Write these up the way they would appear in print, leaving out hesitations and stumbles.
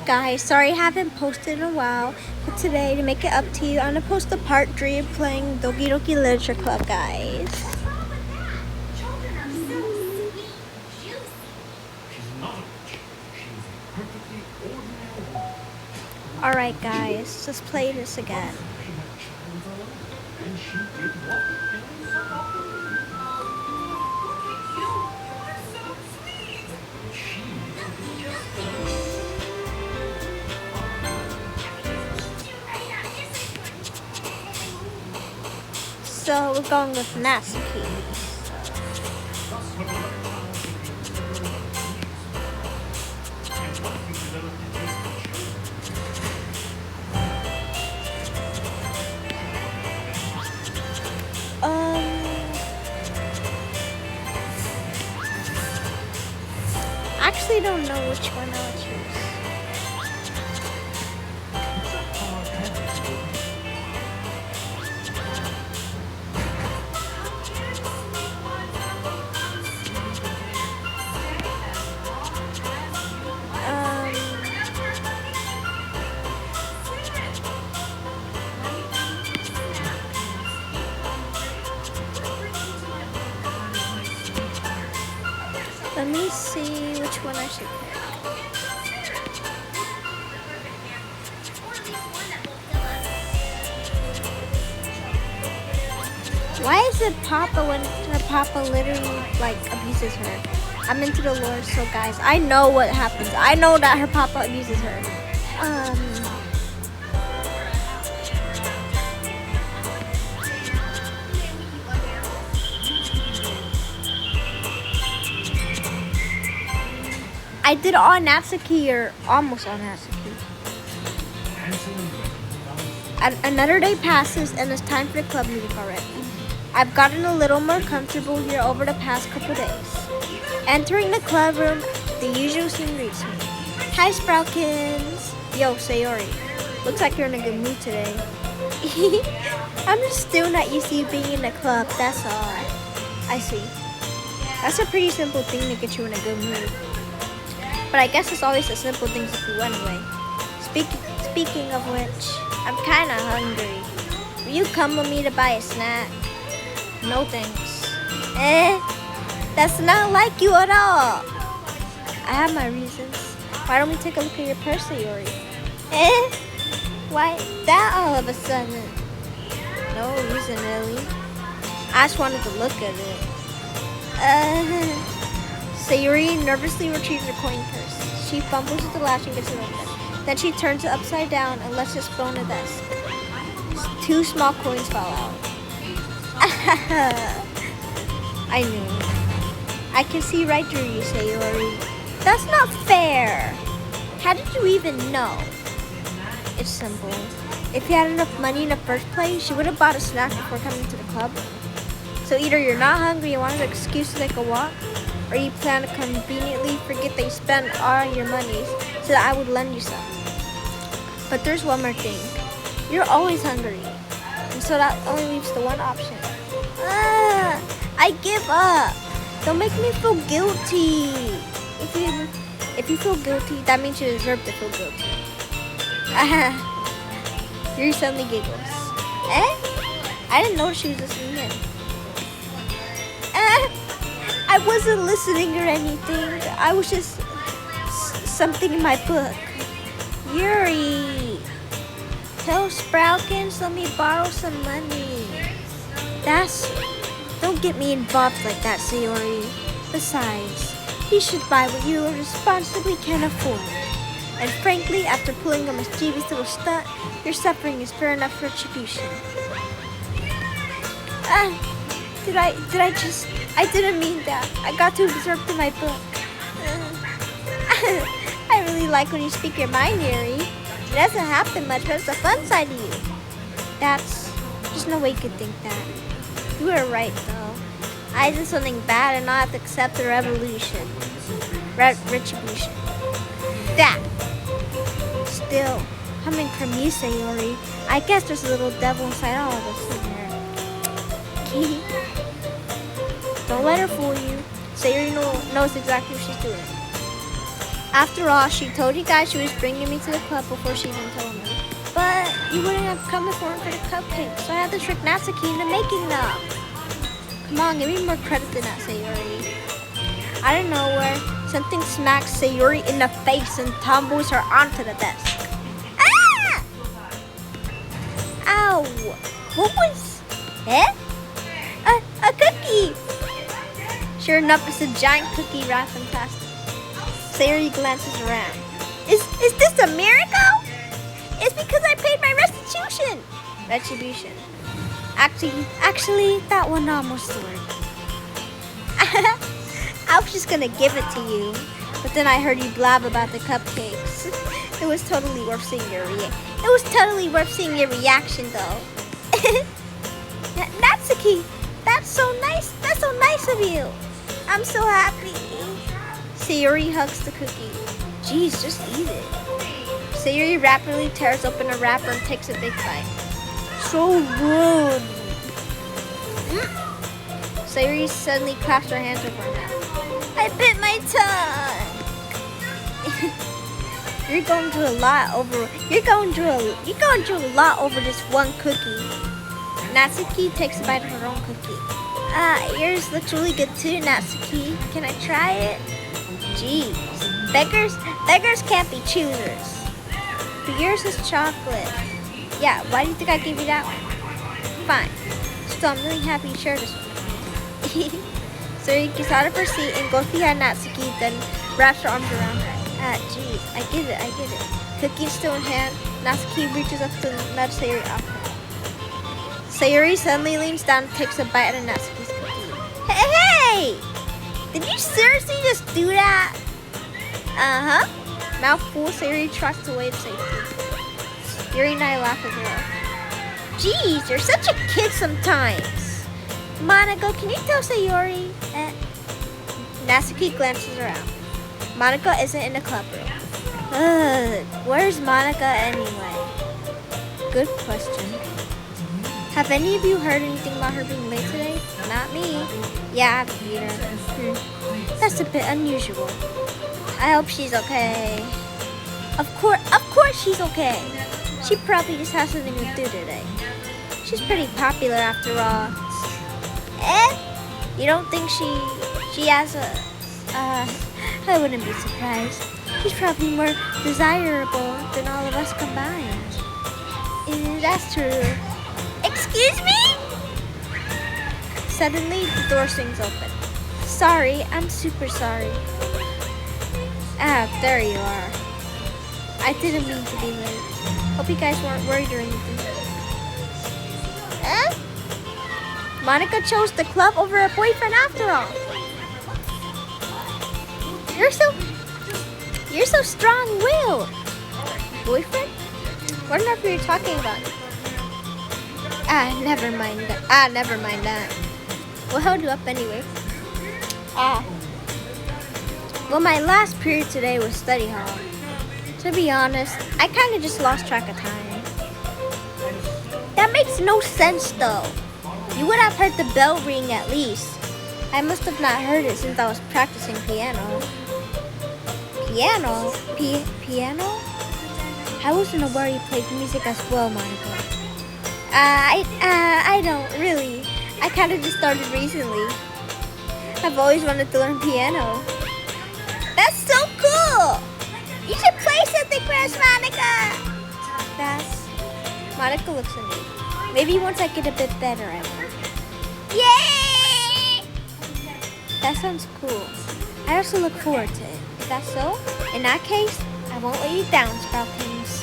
Guys, sorry I haven't posted in a while, but today, to make it up to you, I'm gonna post the part 3 of playing Doki Doki Literature Club, guys. Alright guys, let's play this again. So we're going with Natsuki. Actually don't know which one I'll choose. Let me see which one I should pick. Why is it Papa when her Papa literally like abuses her? I'm into the lore, so guys, I know what happens. I know that her Papa abuses her. I did all Natsuki, or almost all Natsuki. Another day passes and it's time for the club music already. I've gotten a little more comfortable here over the past couple days. Entering the club room, the usual scene greets me. Hi Sproukins! Yo, Sayori. Looks like you're in a good mood today. I'm just still not used to you being in the club, that's all. I see. That's a pretty simple thing to get you in a good mood. But I guess it's always the simple things that do anyway. Speaking of which, I'm kinda hungry. Will you come with me to buy a snack? No thanks. That's not like you at all. I have my reasons. Why don't we take a look at your purse, Sayori? Why that all of a sudden? No reason really. I just wanted to look at it. Sayori nervously retrieves her coin purse. She fumbles with the latch and gets it open. Then she turns it upside down and lets it spill on the desk. 2 small coins fall out. I knew. I can see right through you, Sayori. That's not fair. How did you even know? It's simple. If you had enough money in the first place, you would have bought a snack before coming to the club. So either you're not hungry and wanted an excuse to take a walk, or you plan to conveniently forget that you spent all your money so that I would lend you some. But there's one more thing. You're always hungry. And so that only leaves the one option. I give up. Don't make me feel guilty. If you feel guilty, that means you deserve to feel guilty. Yuri suddenly giggles. I didn't know she was listening in. I wasn't listening or anything. I was just something in my book. Yuri, tell Sproukins let me borrow some money. Don't get me involved like that, Sayori. Besides, you should buy what you responsibly can afford. And frankly, after pulling a mischievous little stunt, your suffering is fair enough retribution. I didn't mean that. I got too absorbed in my book. I really like when you speak your mind, Yuri. It doesn't happen much, but it's the fun side of you. There's no way you could think that. You were right, though. I did something bad and not have to accept the retribution. That. Still, coming from you, Sayori, I guess there's a little devil inside all of us in there. Don't let her fool you. Sayori knows exactly what she's doing. After all, she told you guys she was bringing me to the club before she even told me. But you wouldn't have come before for the cupcakes, so I had to trick Natsuki into making them. Come on, give me more credit than that, Sayori. Out of nowhere, something smacks Sayori in the face and tumbles her onto the desk. Ah! Ow! What was it? A cookie! Sure enough, it's a giant cookie wrapped in plastic. Sayori glances around. Is this a miracle? It's because I paid my restitution. Retribution. Actually, that one almost worked. I was just gonna give it to you, but then I heard you blab about the cupcakes. It was totally worth seeing your reaction, though. Natsuki, that's so nice. That's so nice of you. I'm so happy. Sayori hugs the cookie. Jeez, just eat it. Sayori rapidly tears open a wrapper and takes a big bite. So rude. Sayori suddenly claps her hands over her mouth. I bit my tongue. You're going through a lot over this one cookie. Natsuki takes a bite of her own cookie. Yours looks really good too, Natsuki. Can I try it? Jeez, beggars can't be choosers. But yours is chocolate. Yeah, why do you think I gave you that one? Fine. Still, I'm really happy you shared this one. Sayori gets out of her seat and goes behind Natsuki, then wraps her arms around her. Jeez, I get it. Cookie still in hand, Natsuki reaches up to nudge Sayori off her. Sayori suddenly leans down and takes a bite out of Natsuki's cookie. Hey! Did you seriously just do that? Uh-huh. Mouthful, Sayori trots away to safety. Yuri and I laugh as well. Jeez, you're such a kid sometimes. Monica, can you tell Sayori? Natsuki glances around. Monica isn't in the club room. Where's Monica anyway? Good question. Have any of you heard anything about her being late today? Not me. Yeah, Peter. That's a bit unusual. I hope she's okay. Of course she's okay. She probably just has something to do today. She's pretty popular after all. You don't think she has a... I wouldn't be surprised. She's probably more desirable than all of us combined. That's true. Excuse me? Suddenly, the door swings open. Sorry, I'm super sorry. There you are. I didn't mean to be late. Hope you guys weren't worried or anything. Monica chose the club over her boyfriend after all. You're so strong-willed. Boyfriend? What on earth are you talking about? Never mind that. We'll hold you up anyway. Well, my last period today was study hall. To be honest, I kind of just lost track of time. That makes no sense, though. You would have heard the bell ring at least. I must have not heard it since I was practicing piano. Piano? I wasn't aware you played music as well, Monica. I don't really. I kind of just started recently. I've always wanted to learn piano. That's so cool! You should play something for us, Monica! Monica looks at me. Maybe once I get a bit better, I will. Yay! That sounds cool. I also look forward to it. Is that so? In that case, I won't let you down, Sproutings.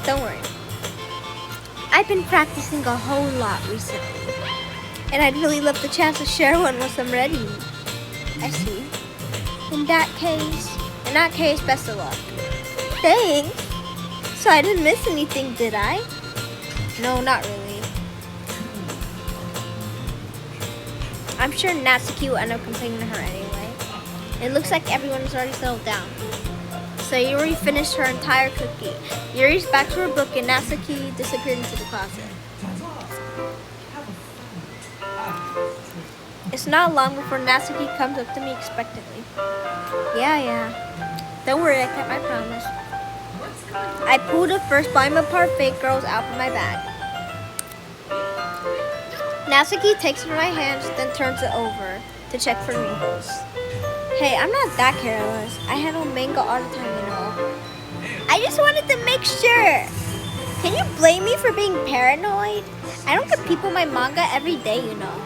Don't worry. I've been practicing a whole lot recently, and I'd really love the chance to share one once I'm ready. I see. In that case, best of luck. Thanks. So I didn't miss anything, did I? No, not really. I'm sure Natsuki will end up complaining to her anyway. It looks like everyone's already settled down. So Yuri finished her entire cookie. Yuri's back to her book and Natsuki disappeared into the closet. It's not long before Natsuki comes up to me expectantly. Yeah. Don't worry, I kept my promise. I pulled the first volume of Parfait Girls out from my bag. Natsuki takes it from my hands, then turns it over to check for wrinkles. Hey, I'm not that careless. I handle manga all the time, you know. I just wanted to make sure. Can you blame me for being paranoid? I don't give people my manga every day, you know.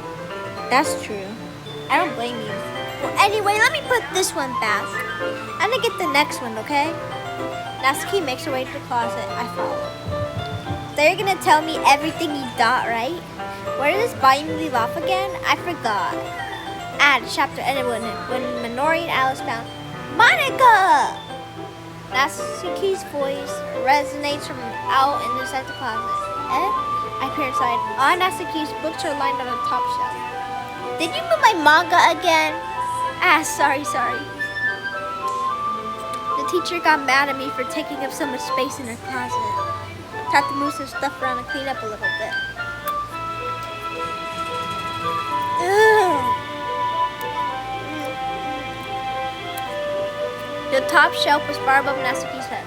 That's true. I don't blame you. Well, anyway, let me put this one back. I'm gonna get the next one, okay? Natsuki makes her way to the closet. I follow. So you're gonna tell me everything you thought, right? Where did this volume leave off again? I forgot. The chapter ended when Minori and Alice found Monica! Natsuki's voice resonates from out inside the closet. I peer inside. All Natsuki's books are lined on the top shelf. Did you move my manga again? Sorry. The teacher got mad at me for taking up so much space in her closet. Had to move some stuff around and clean up a little bit. The top shelf was far above Natsuki's head.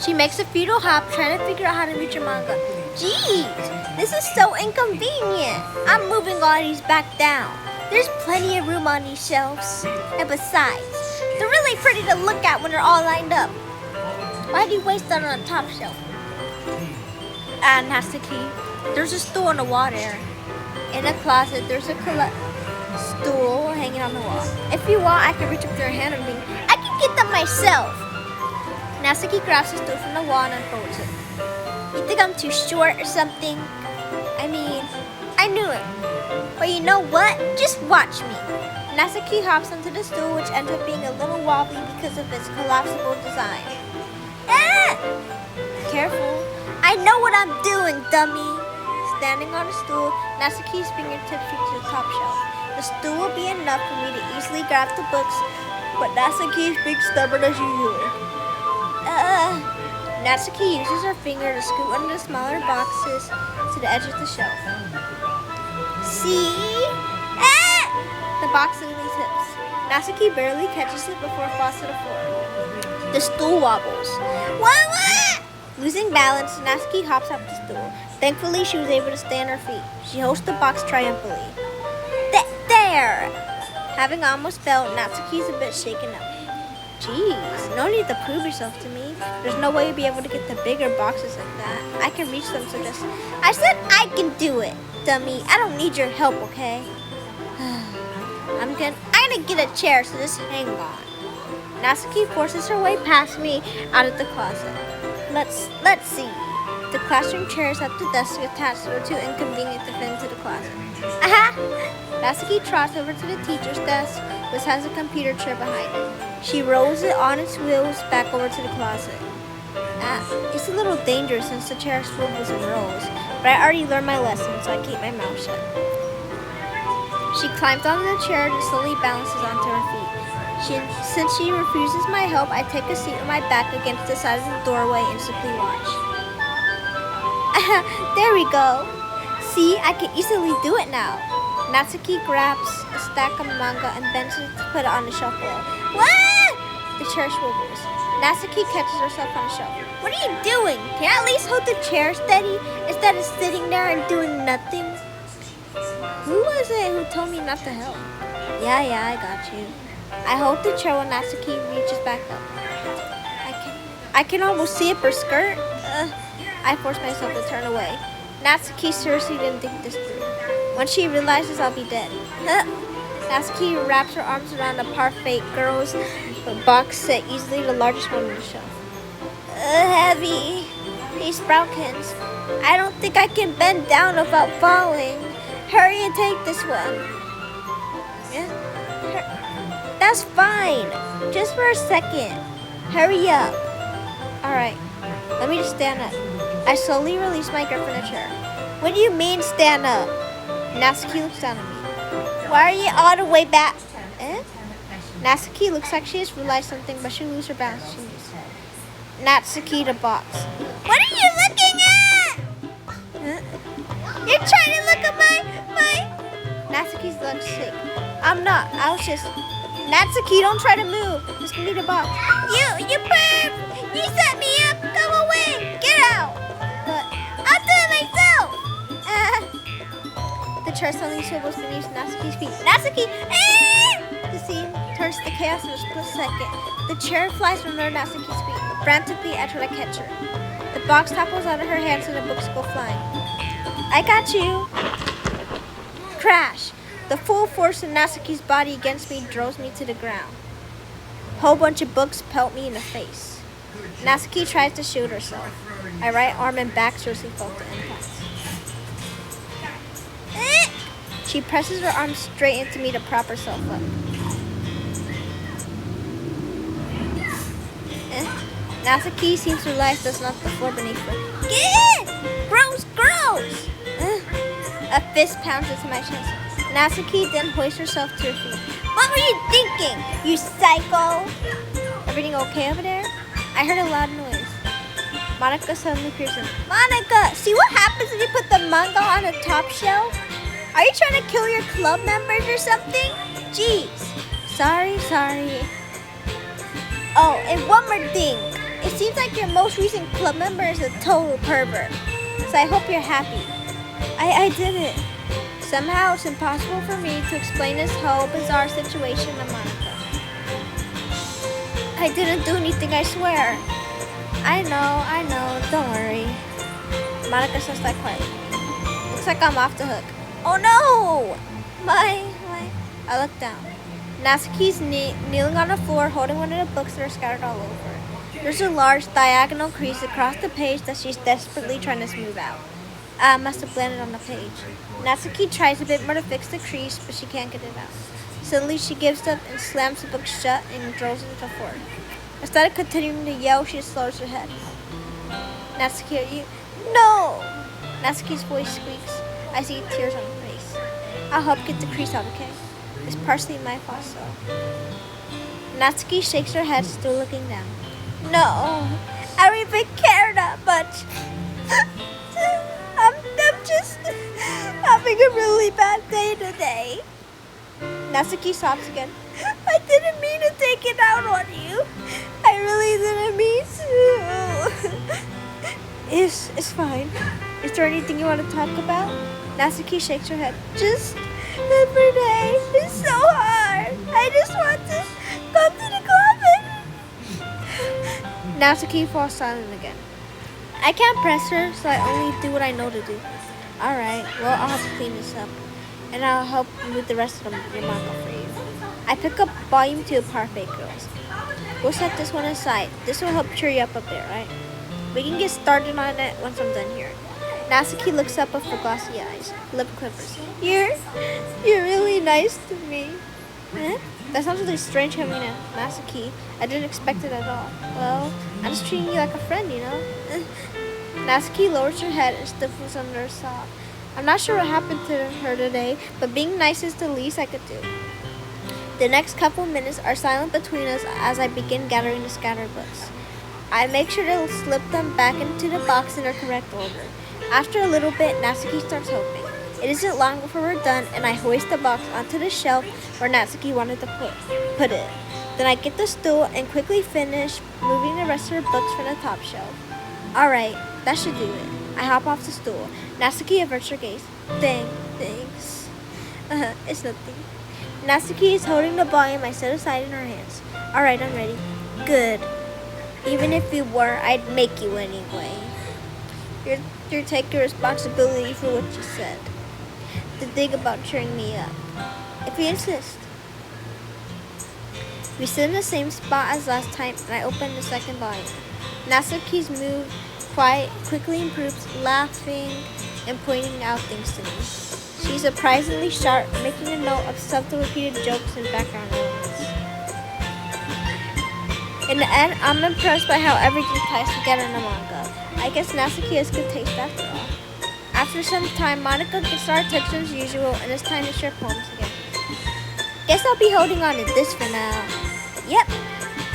She makes a futile hop, trying to figure out how to reach her manga. Jeez, this is so inconvenient. I'm moving all these back down. There's plenty of room on these shelves. And besides, they're really pretty to look at when they're all lined up. Why do you waste that on the top shelf? Natsuki, there's a stool on the wall there. In the closet, there's a stool hanging on the wall. If you want, I can reach up to your hand and I can get them myself. Natsuki grabs the stool from the wall and unfolds it. You think I'm too short or something? I mean, I knew it. But you know what? Just watch me. Natsuki hops onto the stool, which ends up being a little wobbly because of its collapsible design. Careful. I know what I'm doing, dummy. Standing on the stool, Natsuki's fingertips reach the top shelf. The stool will be enough for me to easily grab the books, but Natsuki's big stubborn as usual. Natsuki uses her finger to scoot under the smaller boxes to the edge of the shelf. See? The box suddenly tips. Natsuki barely catches it before it falls to the floor. The stool wobbles. What? Losing balance, Natsuki hops off the stool. Thankfully, she was able to stay on her feet. She holds the box triumphantly. There! Having almost fell, Natsuki's a bit shaken up. Jeez, no need to prove yourself to me. There's no way you'll be able to get the bigger boxes like that. I can reach them, so just... I said I can do it, dummy. I don't need your help, okay? I'm gonna get a chair, so just hang on. Natsuki forces her way past me out of the closet. Let's see. The classroom chairs have the desk attached, so they're too inconvenient to fit into the closet. Aha! Natsuki trots over to the teacher's desk, which has a computer chair behind it. She rolls it on its wheels back over to the closet. It's a little dangerous since the chair swivels and rolls, but I already learned my lesson, so I keep my mouth shut. She climbs onto the chair and slowly balances onto her feet. Since she refuses my help, I take a seat on my back against the side of the doorway and simply watch. There we go. See, I can easily do it now. Natsuki grabs a stack of manga and bends it to put it on the shelf below. What? The chair swivels. Natsuki catches herself on the shelf. What are you doing? Can you at least hold the chair steady instead of sitting there and doing nothing? Who was it who told me not to help? Yeah, I got you. I hold the chair while Natsuki reaches back up. I can almost see up her skirt. I force myself to turn away. Natsuki seriously didn't think this through. When she realizes I'll be dead. Natsuki wraps her arms around a Parfait Girls box set, easily the largest one on the shelf. Heavy. These Sproutkins. I don't think I can bend down without falling. Hurry and take this one. That's fine. Just for a second. Hurry up. Alright. Let me just stand up. I slowly release my grip from the chair. What do you mean stand up? Natsuki looks down at me. Why are you all the way back? Natsuki looks like she just realized something, but she loses her balance. She moves. Natsuki the box. What are you looking at? You're trying to look at my... Natsuki's lunch sick. I'm not. I was just... Natsuki, don't try to move. Just give me the box. You perv! You set me up. Go away. Get out. But I'll do it myself. The chair suddenly swivels beneath Natsuki's feet. Natsuki! The scene turns to chaos in a split second. The chair flies from under Natsuki's feet. Frantically, I try to catch her. The box topples out of her hands and the books go flying. I got you. Crash. The full force of Natsuki's body against me throws me to the ground. Whole bunch of books pelt me in the face. Natsuki tries to shield herself. My right arm and back seriously felt the impact. She presses her arm straight into me to prop herself up. Natsuki seems to realize that's not the floor beneath her. Get in! Gross! A fist pounds into my chest. Natsuki then hoists herself to her feet. What were you thinking, you psycho? Everything okay over there? I heard a loud noise. Monica suddenly appears in. Monica, see what happens if you put the manga on the top shelf? Are you trying to kill your club members or something? Jeez. Sorry. Oh, and one more thing. It seems like your most recent club member is a total pervert. So I hope you're happy. I did it. Somehow it's impossible for me to explain this whole bizarre situation to Monica. I didn't do anything, I swear. I know, don't worry. Monica says that quietly. Looks like I'm off the hook. Oh no! I look down. Natsuki's kneeling on the floor holding one of the books that are scattered all over. There's a large diagonal crease across the page that she's desperately trying to smooth out. Must have landed on the page. Natsuki tries a bit more to fix the crease, but she can't get it out. Suddenly, she gives up and slams the book shut and throws it to the floor. Instead of continuing to yell, she just lowers her head. Natsuki, are you? No! Natsuki's voice squeaks. I see tears on her face. I'll help get the crease out, okay? It's partially my fault, so. Natsuki shakes her head, still looking down. No, I don't even care that much. I'm just having a really bad day today. Natsuki sobs again. I didn't mean to take it out on you. I really didn't mean to. It's fine. Is there anything you want to talk about? Natsuki shakes her head. Just every day is so hard. I just want to go to the club and... Natsuki falls silent again. I can't press her, so I only do what I know to do. Alright, well, I'll have to clean this up. And I'll help with the rest of your manga for you. I pick up volume 2 of Parfait Girls. We'll set this one aside. This will help cheer you up there, right? We can get started on it once I'm done here. Natsuki looks up with her glossy eyes. Lip quivers. You're really nice to me. Huh? That sounds really strange coming in, Natsuki. I didn't expect it at all. Well, I'm just treating you like a friend, you know? Natsuki lowers her head and stiffens under a sob. I'm not sure what happened to her today, but being nice is the least I could do. The next couple minutes are silent between us as I begin gathering the scattered books. I make sure to slip them back into the box in their correct order. After a little bit, Natsuki starts helping. It isn't long before we're done, and I hoist the box onto the shelf where Natsuki wanted to put it. Then I get the stool and quickly finish moving the rest of her books from the top shelf. Alright, that should do it. I hop off the stool. Natsuki averts her gaze. Thanks. It's nothing. Natsuki is holding the volume I set aside in her hands. Alright, I'm ready. Good. Even if you were, I'd make you anyway. You're taking responsibility for what you said. The thing about cheering me up. If you insist. We sit in the same spot as last time, and I open the second volume. Natsuki's mood quickly improves, laughing and pointing out things to me. She's surprisingly sharp, making a note of subtle repeated jokes and background elements. In the end, I'm impressed by how everything ties together in the manga. I guess Natsuki has good taste after all. After some time, Monica gets our attention as usual, and it's time to share poems again. Guess I'll be holding on to this for now. Yep.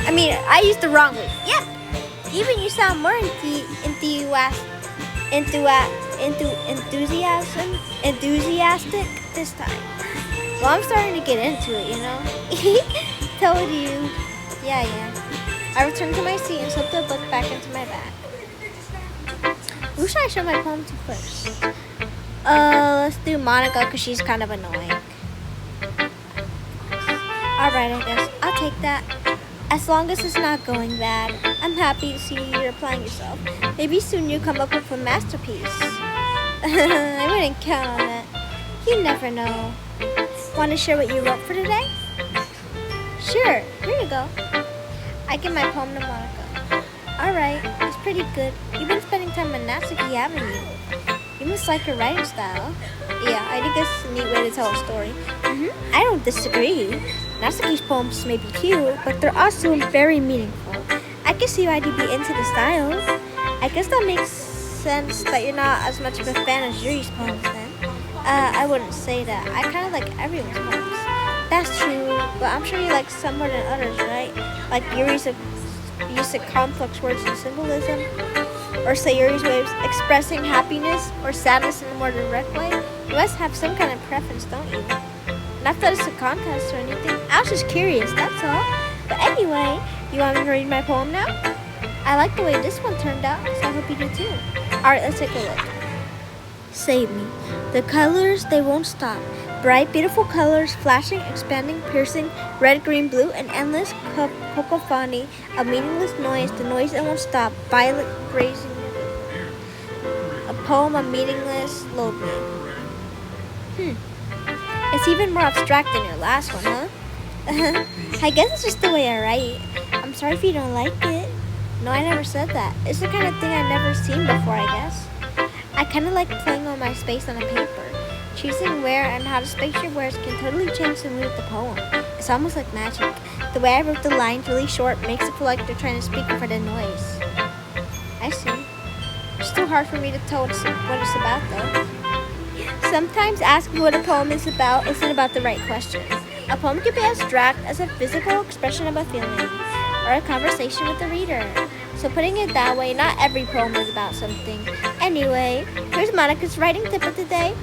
I used the wrong word. Yep. Even you sound more enthusiastic enthusiastic this time. Well, I'm starting to get into it, you know. Told you. Yeah. I returned to my seat and slipped the book back into my bag. Who should I show my poem to first? Let's do Monica because she's kind of annoying. Alright, I guess I'll take that. As long as it's not going bad, I'm happy to see you're applying yourself. Maybe soon you'll come up with a masterpiece. I wouldn't count on it. You never know. Want to share what you wrote for today? Sure, here you go. I give my poem to Monica. Alright, it's pretty good. You've been spending time on Natsuki, haven't you? You must like her writing style. Yeah, I think it's a neat way to tell a story. I don't disagree. Natsuki's poems may be cute, but they're also very meaningful. I can see why you'd be into the style. I guess that makes sense that you're not as much of a fan of Yuri's poems then. I wouldn't say that. I kind of like everyone's poems. That's true, but I'm sure you like some more than others, right? Like Yuri's use of complex words and symbolism, or Sayuri's way of expressing happiness or sadness in a more direct way. You must have some kind of preference, don't you? Not that it's a contest or anything. I was just curious, that's all. But anyway, you want me to read my poem now? I like the way this one turned out, so I hope you do too. Alright, let's take a look. Save me. The colors, they won't stop. Bright, beautiful colors, flashing, expanding, piercing, red, green, blue, an endless cacophony, a meaningless noise, the noise that won't stop, violet grazing. A poem of meaningless load me. It's even more abstract than your last one, huh? I guess it's just the way I write. I'm sorry if you don't like it. No, I never said that. It's the kind of thing I've never seen before, I guess. I kind of like playing on my space on a paper. Choosing where and how to space your words can totally change the mood of the poem. It's almost like magic. The way I wrote the lines really short makes it feel like they're trying to speak over the noise. I see. It's too hard for me to tell what it's about, though. Sometimes asking what a poem is about isn't about the right question. A poem can be as abstract as a physical expression of a feeling, or a conversation with the reader. So putting it that way, not every poem is about something. Anyway, here's Monica's writing tip of the day.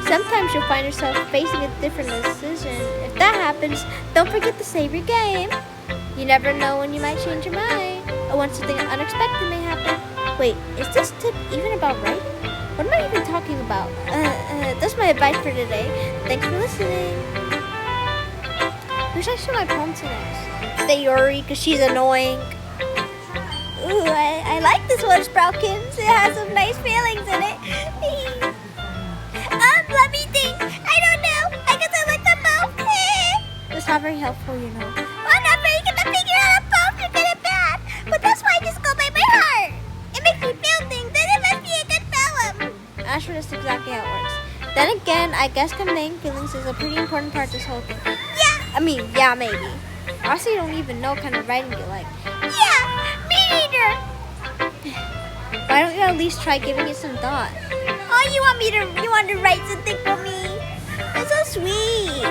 Sometimes you'll find yourself facing a different decision. If that happens, don't forget to save your game. You never know when you might change your mind, or when something unexpected may happen. Wait, is this tip even about writing? What am I even talking about? That's my advice for today. Thanks for listening. Who should I show my poem to next? Sayori, because she's annoying. Ooh, I like this one, Sproutkins. It has some nice feelings in it. Let me think. I don't know. I guess I like them both. That's not very helpful, you know. I'm not very good to figure out if both are good and bad. But that's why I just go by my heart. It makes me feel things, and it must be a good poem. I'm sure that's exactly how it works. Then again, I guess conveying feelings is a pretty important part of this whole thing. Yeah, maybe. Also, you don't even know what kind of writing you like. Yeah, me neither. Why don't you at least try giving it some thought? Oh, you want to write something for me? That's so sweet.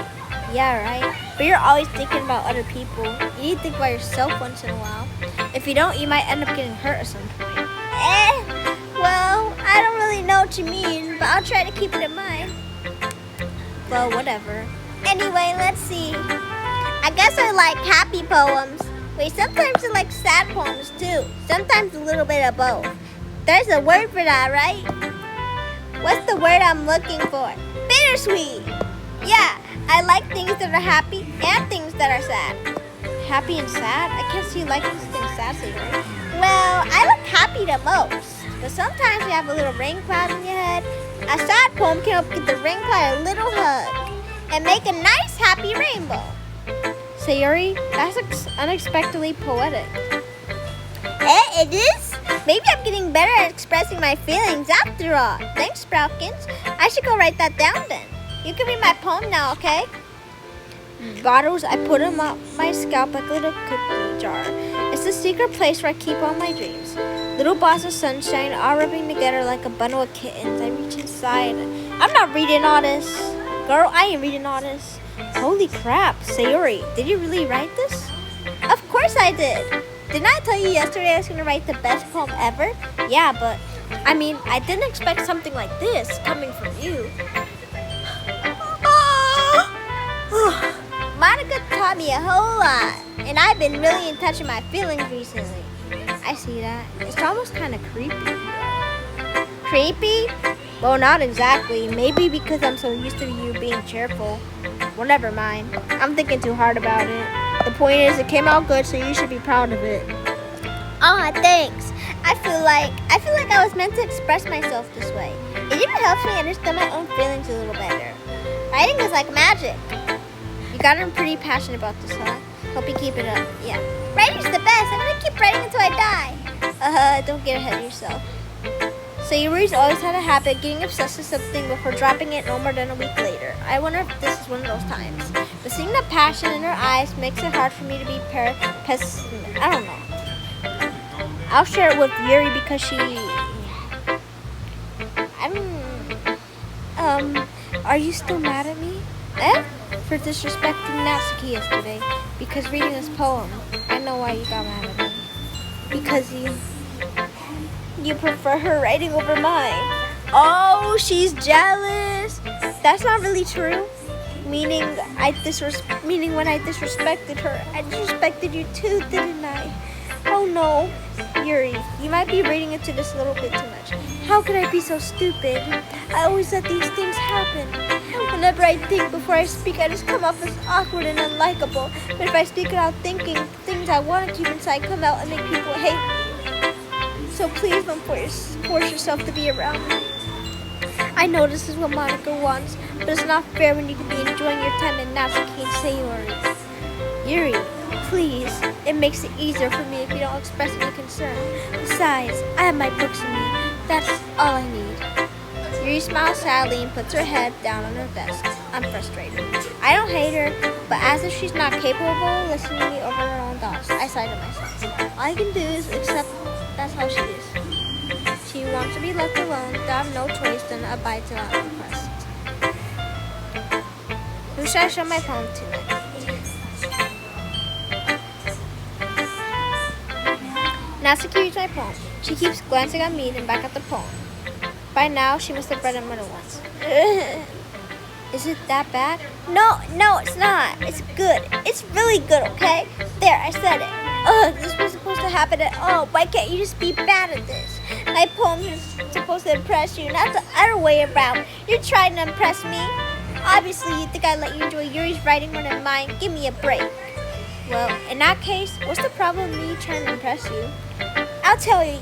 Yeah, right. But you're always thinking about other people. You need to think about yourself once in a while. If you don't, you might end up getting hurt at some point. Well, I don't really know what you mean, but I'll try to keep it in mind. Well, whatever. Anyway, let's see. I guess I like happy poems. Wait, sometimes I like sad poems too. Sometimes a little bit of both. There's a word for that, right? What's the word I'm looking for? Bittersweet. Yeah, I like things that are happy and things that are sad. Happy and sad? I can't see you liking things sad, right? Well, I like happy the most. But sometimes you have a little rain cloud in your head. A sad poem can help give the rain cloud a little hug and make a nice happy rainbow. Sayori, that's unexpectedly poetic. It is? Maybe I'm getting better at expressing my feelings after all. Thanks, Sproutkins. I should go write that down then. You can read my poem now, okay? Bottles, I put them up my scalp like a little cookie jar. It's the secret place where I keep all my dreams. Little balls of sunshine all rubbing together like a bundle of kittens. I reach inside. I'm not reading all this. Girl, I ain't reading all this. Holy crap, Sayori, did you really write this? Of course I did. Didn't I tell you yesterday I was going to write the best poem ever? Yeah, but I mean, I didn't expect something like this coming from you. Monica taught me a whole lot, and I've been really in touch with my feelings recently. I see that. It's almost kind of creepy. Creepy? Well, not exactly. Maybe because I'm so used to you being cheerful. Well, never mind. I'm thinking too hard about it. The point is, it came out good, so you should be proud of it. Aw, thanks. I feel like I was meant to express myself this way. It even helps me understand my own feelings a little better. Writing is like magic. You gotten pretty passionate about this, huh? Hope you keep it up. Yeah. Writing's the best. I'm gonna keep writing until I die. Don't get ahead of yourself. So Yuri's always had a habit of getting obsessed with something before dropping it no more than a week later. I wonder if this is one of those times. But seeing the passion in her eyes makes it hard for me to be pessimistic. I don't know. I'll share it with Yuri because she... Are you still mad at me? For disrespecting Natsuki yesterday. Because reading this poem. I know why you got mad at me. Because you prefer her writing over mine. Oh, she's jealous. That's not really true. Meaning when I disrespected her, I disrespected you too, didn't I? Oh no, Yuri, you might be reading into this a little bit too much. How could I be so stupid? I always let these things happen. Whenever I think before I speak, I just come off as awkward and unlikable. But if I speak it out thinking, things I want to keep inside come out and make people hate me. So please don't force yourself to be around me. I know this is what Monica wants, but it's not fair when you could be enjoying your time in Natsuki and Sayori. Yuri, please. It makes it easier for me if you don't express any concern. Besides, I have my books with me. That's all I need. Yuri smiles sadly and puts her head down on her desk. I'm frustrated. I don't hate her, but as if she's not capable of listening to me over her own thoughts, I sigh to myself. All I can do is accept that's how she is. She wants to be left alone, so I have no choice than to abide to that request. Who should I show my poem to next? Natsuki reads my poem. She keeps glancing at me and back at the poem. By now, she must have read it more than once. Is it that bad? No, it's not. It's good. It's really good, okay? There, I said it. This was supposed to happen at all. Why can't you just be bad at this? My poem is supposed to impress you, not the other way around. You're trying to impress me. Obviously, you think I let you enjoy Yuri's writing more than mine. Give me a break. Well, in that case, what's the problem with me trying to impress you? I'll tell you,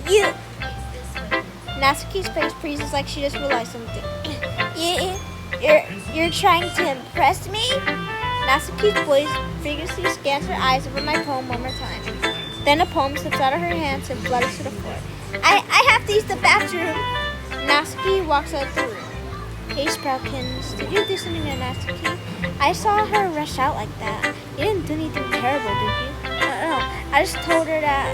Natsuki's face freezes like she just realized something. You're trying to impress me? Natsuki's voice vigorously scans her eyes over my poem one more time. Then a poem slips out of her hands and flutters to the floor. I have to use the bathroom. Natsuki walks out of the room. Hey, Sproutkins, did you do something to Natsuki? I saw her rush out like that. You didn't do anything terrible, did you? No, I just told her that...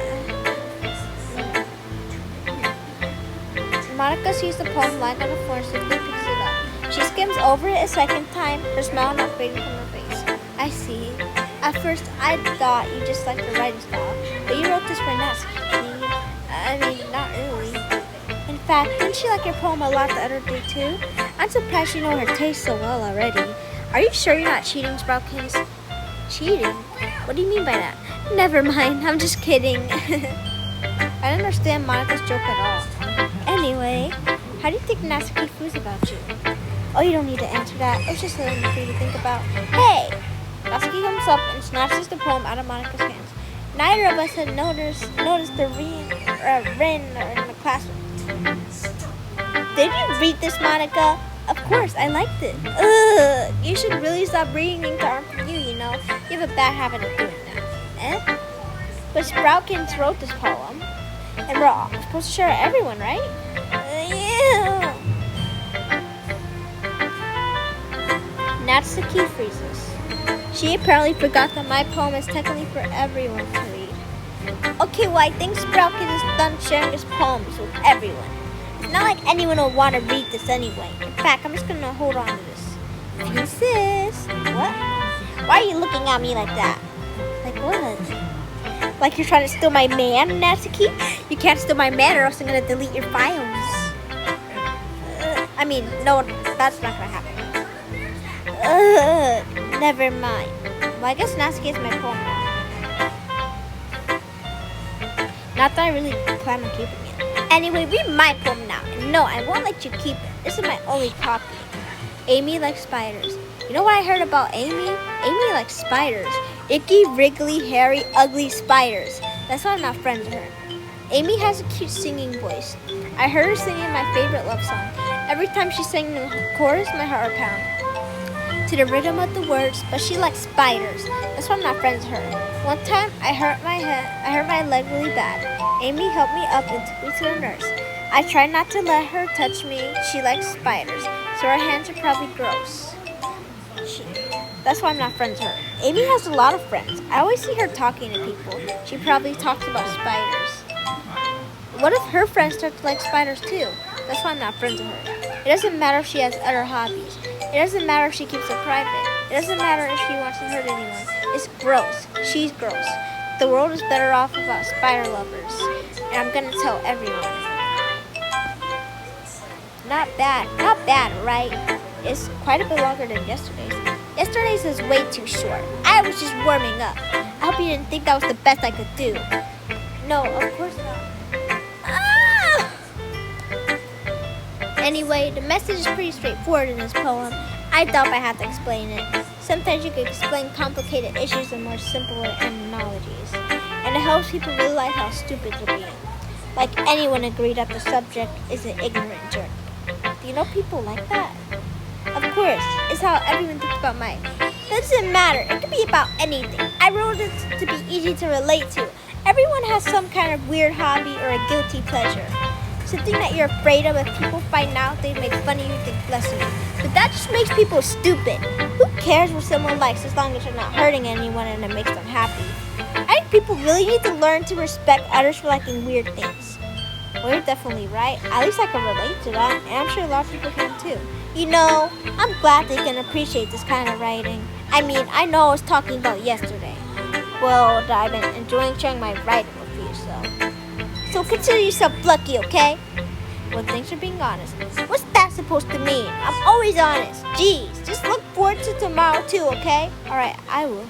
Monica sees the poem lying on the floor and simply picks it up. She skims over it a second time, her smile not fading from her face. I see. At first, I thought you just liked the writing style, but you wrote this for Natsuki. I mean, not really. In fact, didn't she like your poem a lot the other day too? I'm surprised you know her taste so well already. Are you sure you're not cheating, Sproutkins? Cheating? What do you mean by that? Never mind, I'm just kidding. I don't understand Monica's joke at all. Anyway, how do you think Natsuki feels about you? Oh, you don't need to answer that. It's just something for you to think about. Hey! Natsuki comes up and snatches the poem out of Monica's hands. Neither of us had noticed the Rin in the classroom. Did you read this, Monica? Of course, I liked it. Ugh, you should really stop reading things that aren't for you, you know? You have a bad habit of doing that. But Sproutkins wrote this poem. And we're all supposed to share it with everyone, right? Yeah. Natsuki freezes. She apparently forgot that my poem is technically for everyone to read. Okay, well, I think Sproutkins is done sharing his poems with everyone. It's not like anyone will want to read this anyway. In fact, I'm just going to hold on to this. If you insist. What? Why are you looking at me like that? Like what? Like you're trying to steal my man, Natsuki? You can't steal my man or else I'm going to delete your files. No, that's not gonna happen. Never mind. Well, I guess Natsuki is my poem now. Not that I really plan on keeping it. Anyway, read my poem now. And no, I won't let you keep it. This is my only copy. Amy likes spiders. You know what I heard about Amy? Amy likes spiders. Icky, wriggly, hairy, ugly spiders. That's why I'm not friends with her. Amy has a cute singing voice. I heard her singing my favorite love song. Every time she sang the chorus, my heart would pound to the rhythm of the words, but she likes spiders. That's why I'm not friends with her. One time, I hurt my leg really bad. Amy helped me up and took me to the nurse. I tried not to let her touch me. She likes spiders, so her hands are probably gross. That's why I'm not friends with her. Amy has a lot of friends. I always see her talking to people. She probably talks about spiders. What if her friends start to like spiders too? That's why I'm not friends with her. It doesn't matter if she has other hobbies. It doesn't matter if she keeps it private. It doesn't matter if she wants to hurt anyone. It's gross. She's gross. The world is better off without spider lovers. And I'm gonna tell everyone. Not bad, right? It's quite a bit longer than yesterday's. Yesterday's is way too short. I was just warming up. I hope you didn't think that was the best I could do. No, of course not. Anyway, the message is pretty straightforward in this poem. I doubt I have to explain it. Sometimes you can explain complicated issues in more simple analogies. And it helps people realize how stupid they're being. Like anyone agreed that the subject is an ignorant jerk. Do you know people like that? Of course, it's how everyone thinks about Mike. It doesn't matter. It could be about anything. I wrote it to be easy to relate to. Everyone has some kind of weird hobby or a guilty pleasure. Something that you're afraid of. If people find out, they make fun of you, think less of you. But that just makes people stupid. Who cares what someone likes as long as you're not hurting anyone and it makes them happy? I think people really need to learn to respect others for liking weird things. Well, you're definitely right. At least I can relate to that, and I'm sure a lot of people can too. You know, I'm glad they can appreciate this kind of writing. I know I was talking about yesterday. Well, that I've been enjoying sharing my writing with you, so consider yourself lucky, okay? Well, thanks for being honest. What's that supposed to mean? I'm always honest. Jeez, just look forward to tomorrow too, okay? Alright, I will.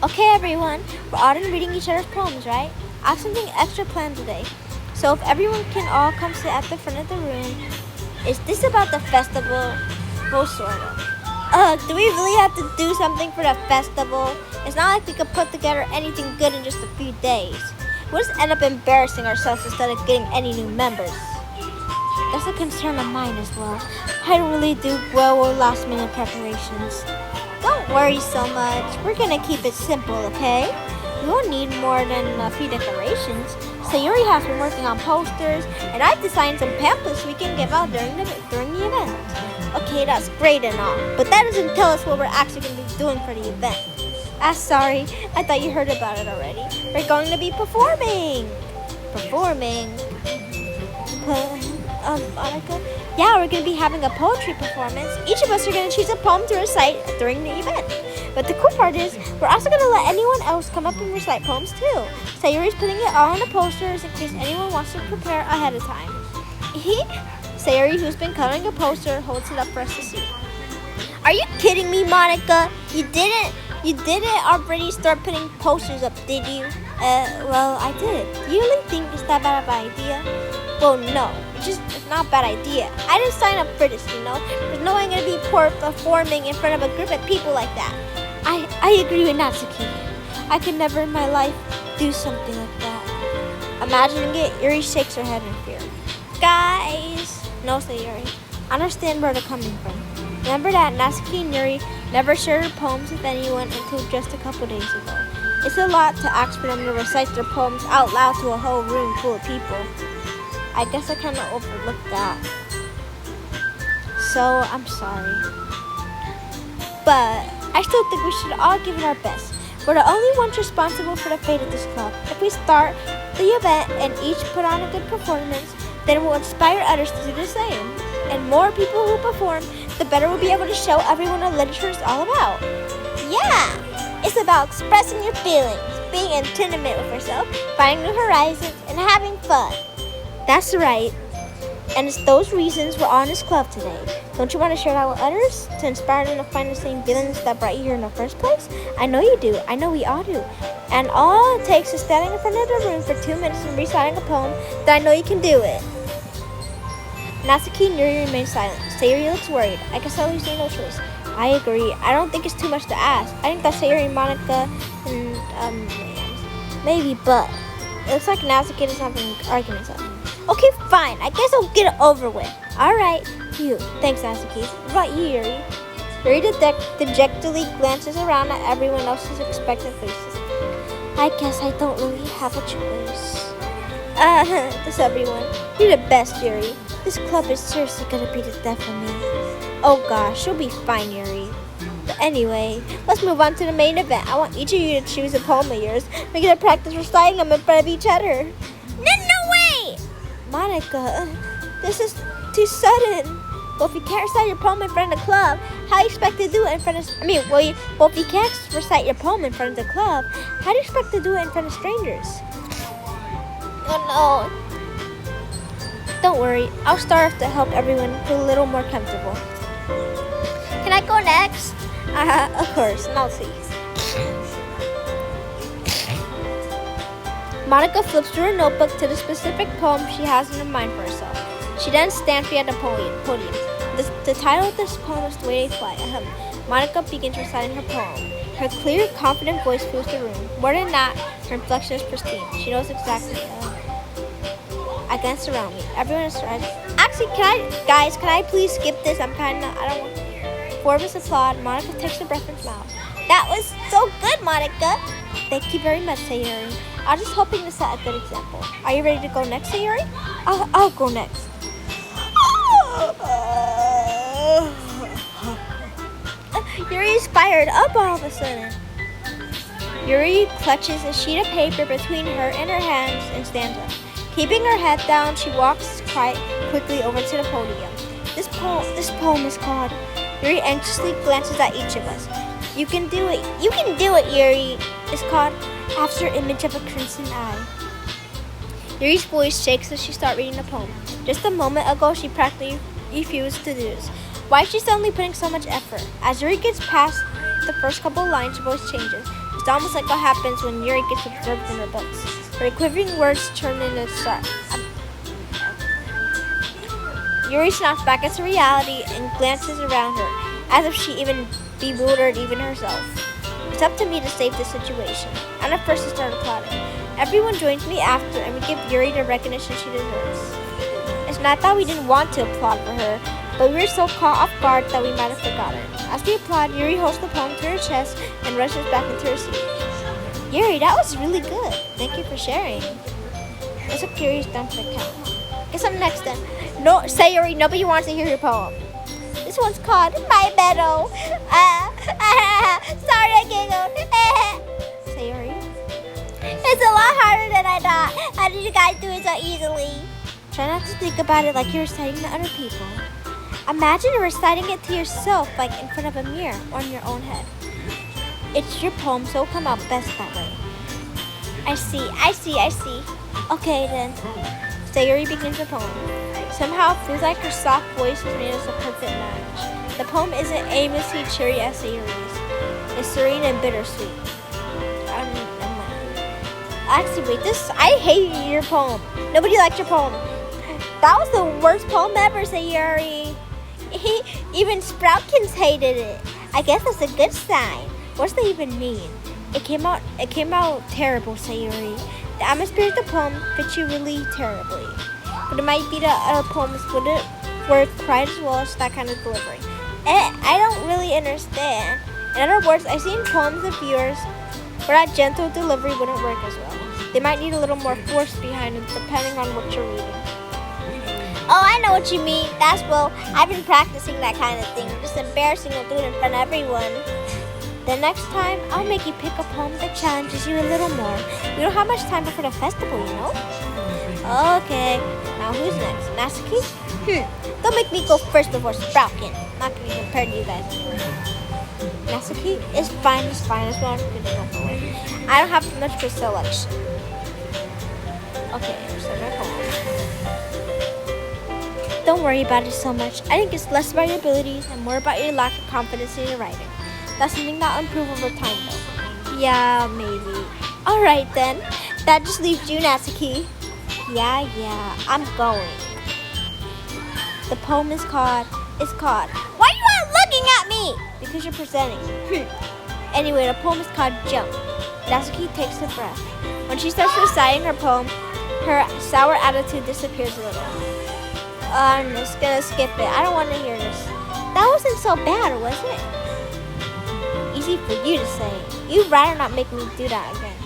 Okay, everyone, we're all done reading each other's poems, right? I have something extra planned today. So if everyone can all come sit at the front of the room. Is this about the festival? Well, sort of. Do we really have to do something for the festival? It's not like we could put together anything good in just a few days. We'll just end up embarrassing ourselves instead of getting any new members. That's a concern of mine as well. I don't really do well with last minute preparations. Don't worry so much. We're gonna keep it simple, okay? We won't need more than a few decorations. Sayuri has been working on posters, and I've designed some pamphlets we can give out during the event. Okay, that's great and all, but that doesn't tell us what we're actually going to be doing for the event. Sorry, I thought you heard about it already. We're going to be performing. Performing? Monica? Yeah, we're going to be having a poetry performance. Each of us are going to choose a poem to recite during the event. But the cool part is, we're also going to let anyone else come up and recite poems too. Sayuri's putting it all on the posters in case anyone wants to prepare ahead of time. Sayuri, who's been coloring a poster, holds it up for us to see. Are you kidding me, Monica? You didn't already start putting posters up, did you? Well, I did. Do you really think it's that bad of an idea? Well, no. It's not a bad idea. I didn't sign up for this, you know? There's no way I'm going to be performing in front of a group of people like that. I agree with Natsuki. I could never in my life do something like that. Imagining it, Yuri shakes her head in fear. Guys! No, Sayuri. I understand where they're coming from. Remember that Natsuki and Yuri never shared their poems with anyone until just a couple days ago. It's a lot to ask for them to recite their poems out loud to a whole room full of people. I guess I kind of overlooked that. So, I'm sorry. But I still think we should all give it our best. We're the only ones responsible for the fate of this club. If we start the event and each put on a good performance, then it will inspire others to do the same. And more people who perform, the better we'll be able to show everyone what literature is all about. Yeah! It's about expressing your feelings, being intimate with yourself, finding new horizons, and having fun. That's right. And it's those reasons we're on this club today. Don't you want to share that with others? To inspire them to find the same feelings that brought you here in the first place? I know you do. I know we all do. And all it takes is standing in front of the room for 2 minutes and reciting a poem that I know you can do it. Natsuki and Yuri remain silent. Sayuri looks worried. I guess I'll leave no choice. I agree. I don't think it's too much to ask. I think that Sayuri, Monica, and maybe, but it looks like Natsuki is having arguments up. Okay, fine. I guess I'll get it over with. Alright, you. Thanks, Natsuki. What about you, Yuri? Yuri dejectedly glances around at everyone else's expectant faces. I guess I don't really have a choice. Does everyone? You're the best, Yuri. This club is seriously gonna be the death of me. Oh gosh, you'll be fine, Yuri. But anyway, let's move on to the main event. I want each of you to choose a poem of yours. We're gonna practice reciting them in front of each other. No way! Monica, this is too sudden. Well, if you can't recite your poem in front of the club, how do you expect to do it in front of... if you can't recite your poem in front of the club, how do you expect to do it in front of strangers? Oh no. Don't worry, I'll start off to help everyone feel a little more comfortable. Can I go next? Of course, now please. Monica flips through her notebook to the specific poem she has in mind for herself. She then stands behind the podium. The title of this poem is The Way They Fly. Monica begins reciting her poem. Her clear, confident voice fills the room. More than that, her inflection is pristine. She knows exactly against around me. Everyone is actually, can I please skip this? I don't want. Four of us applaud. Monica takes a breath and smiles. That was so good, Monica. Thank you very much, Sayuri. I'm just hoping to set a good example. Are you ready to go next, Sayuri? I'll go next. Yuri's fired up all of a sudden. Yuri clutches a sheet of paper between her and her hands and stands up. Keeping her head down, she walks quickly over to the podium. This poem is called... Yuri anxiously glances at each of us. You can do it. You can do it, Yuri. It's called After Image of a Crimson Eye. Yuri's voice shakes as she starts reading the poem. Just a moment ago, she practically refused to do this. Why is she suddenly putting so much effort? As Yuri gets past the first couple lines, her voice changes. It's almost like what happens when Yuri gets observed in her books. Her quivering words turn into Yuri snaps back into reality and glances around her, as if she even bewildered even herself. It's up to me to save this situation. And at first, I started applauding. Everyone joins me after, and we give Yuri the recognition she deserves. It's not that we didn't want to applaud for her, but we were so caught off guard that we might have forgotten. As we applaud, Yuri holds the poem to her chest and rushes back into her seat. Yuri, that was really good. Thank you for sharing. It's a curious done for the count. Guess I'm next then. No, Sayuri, nobody wants to hear your poem. This one's called My Meadow. Sorry, I giggled. Sayuri, it's a lot harder than I thought. How did you guys do it so easily? Try not to think about it like you're reciting to other people. Imagine reciting it to yourself, like in front of a mirror or in your own head. It's your poem, so it'll come out best that way. I see. Okay then. Sayuri begins her poem. Somehow it feels like her soft voice is made us a perfect match. The poem isn't aimlessly cheery as Sayuri's. It's serene and bittersweet. Actually, wait, I hate your poem. Nobody liked your poem. That was the worst poem ever, Sayuri. Even Sproutkins hated it. I guess that's a good sign. What's that even mean? It came out terrible, Sayuri. The atmosphere of the poem fits you really terribly. But it might be that other poems wouldn't work quite as well as that kind of delivery. I don't really understand. In other words, I've seen poems of yours where that gentle delivery wouldn't work as well. They might need a little more force behind it depending on what you're reading. Oh, I know what you mean. I've been practicing that kind of thing. Just embarrassing to do it in front of everyone. The next time, I'll make you pick a poem that challenges you a little more. We don't have much time before the festival, you know? Okay, now who's next? Natsuki? Don't make me go first before Sproutkin. I'm not going to compare to you guys anyway. Natsuki? It's fine. It's well, I'm going to go for it. I don't have much for selection. Okay, so my poem. Don't worry about it so much. I think it's less about your abilities and more about your lack of confidence in your writing. That's something that'll improve over time though. Yeah, maybe. Alright then. That just leaves you, Natsuki. Yeah, I'm going. The poem is called. Why are you all looking at me? Because you're presenting. Anyway, the poem is called Jump. Natsuki takes a breath. When she starts reciting her poem, her sour attitude disappears a little. I'm just gonna skip it. I don't want to hear this. That wasn't so bad, was it? Easy for you to say. You'd rather not make me do that again.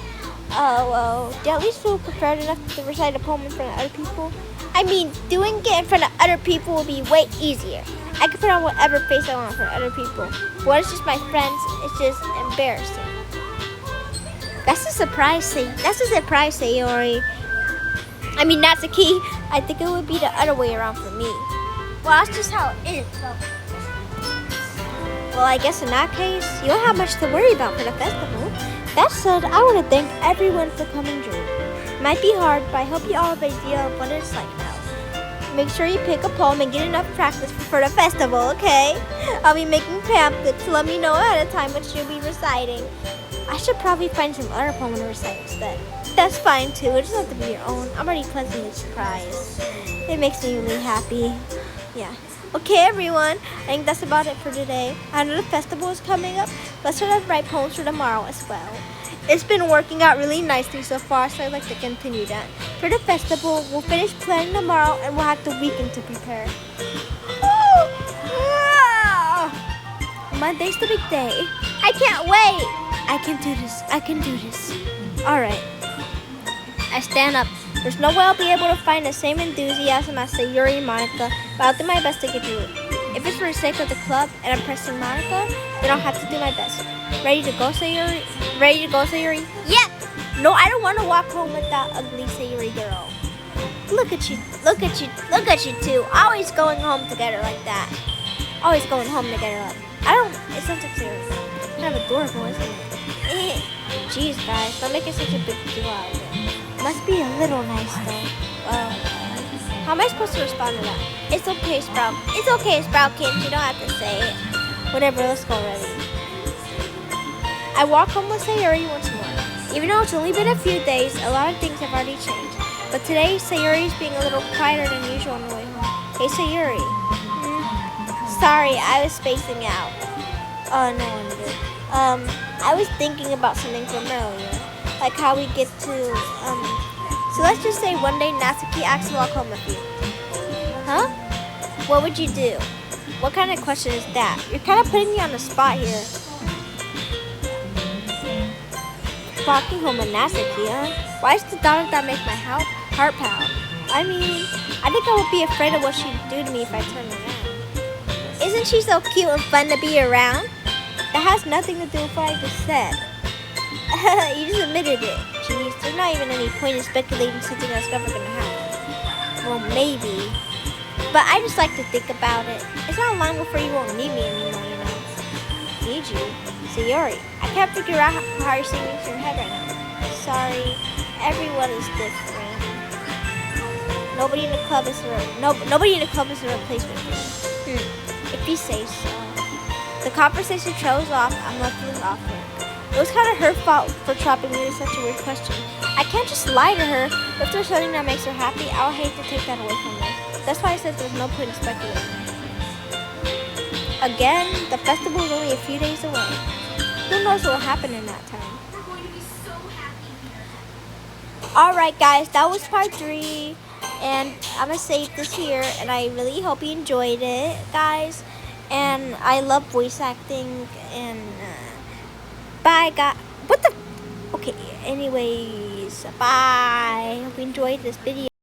Oh, well, do you at least feel prepared enough to recite a poem in front of other people? I mean, doing it in front of other people will be way easier. I can put on whatever face I want for other people. But it's just my friends, it's just embarrassing. That's a surprise, Sayori. I mean, Natsuki. I think it would be the other way around for me. Well, that's just how it is. Well, I guess in that case, you don't have much to worry about for the festival. That said, I want to thank everyone for coming through. It might be hard, but I hope you all have an idea of what it's like now. Make sure you pick a poem and get enough practice for the festival, okay? I'll be making pamphlets to let me know ahead of time what you'll be reciting. I should probably find some other poem to recite instead. That's fine too, it doesn't have to be your own. I'm already pleasantly surprised. It makes me really happy. Yeah. Okay, everyone. I think that's about it for today. I know the festival is coming up. Let's try to write poems for tomorrow as well. It's been working out really nicely so far, so I'd like to continue that. For the festival, we'll finish planning tomorrow and we'll have the weekend to prepare. Monday's the big day. I can't wait. I can do this. Alright. I stand up. There's no way I'll be able to find the same enthusiasm as Sayuri and Monica, but I'll do my best to get through it. If it's for the sake of the club and impressing Monica, then I'll have to do my best. Ready to go, Sayuri? Yep! No, I don't want to walk home with that ugly Sayuri girl. Look at you two. Always going home together like that. It sounds like Sayuri. Kind of adorable, isn't it? Jeez, guys, don't make it such a big deal out of it. Must be a little nice, though. How am I supposed to respond to that? It's okay, Sproutkin. You don't have to say it. Whatever, let's go already. I walk home with Sayuri once more. Even though it's only been a few days, a lot of things have already changed. But today, Sayuri's being a little quieter than usual on the way home. Hey, Sayuri. Sorry, I was spacing out. Oh, no wonder. I was thinking about something from earlier. Like how we get to, so let's just say one day Natsuki asks to walk home with you. Huh? What would you do? What kind of question is that? You're kind of putting me on the spot here. Walking home with Natsuki, huh? Why is the thought of that make my heart pound? I mean, I think I would be afraid of what she'd do to me if I turned around. Isn't she so cute and fun to be around? That has nothing to do with what I just said. You just admitted it. Jeez, there's not even any point in speculating something that's never gonna happen. Well, maybe. But I just like to think about it. It's not long before you won't need me anymore, you know. Need you? Sayori, I can't figure out how you're singing into your head right now. Sorry, everyone is different. Nobody in the club is a replacement for me. If you say so. The conversation trails off. I'm left with awkward. It was kind of her fault for trapping me with such a weird question. I can't just lie to her, but if there's something that makes her happy, I'll hate to take that away from her. That's why I said there's no point in speculating. Again, the festival is only a few days away. Who knows what will happen in that time? We're going to be so happy. Alright guys, that was part 3. And I'm going to save this here, and I really hope you enjoyed it, guys. And I love voice acting, and bye, guys. What the? Okay, anyways, bye. Hope you enjoyed this video.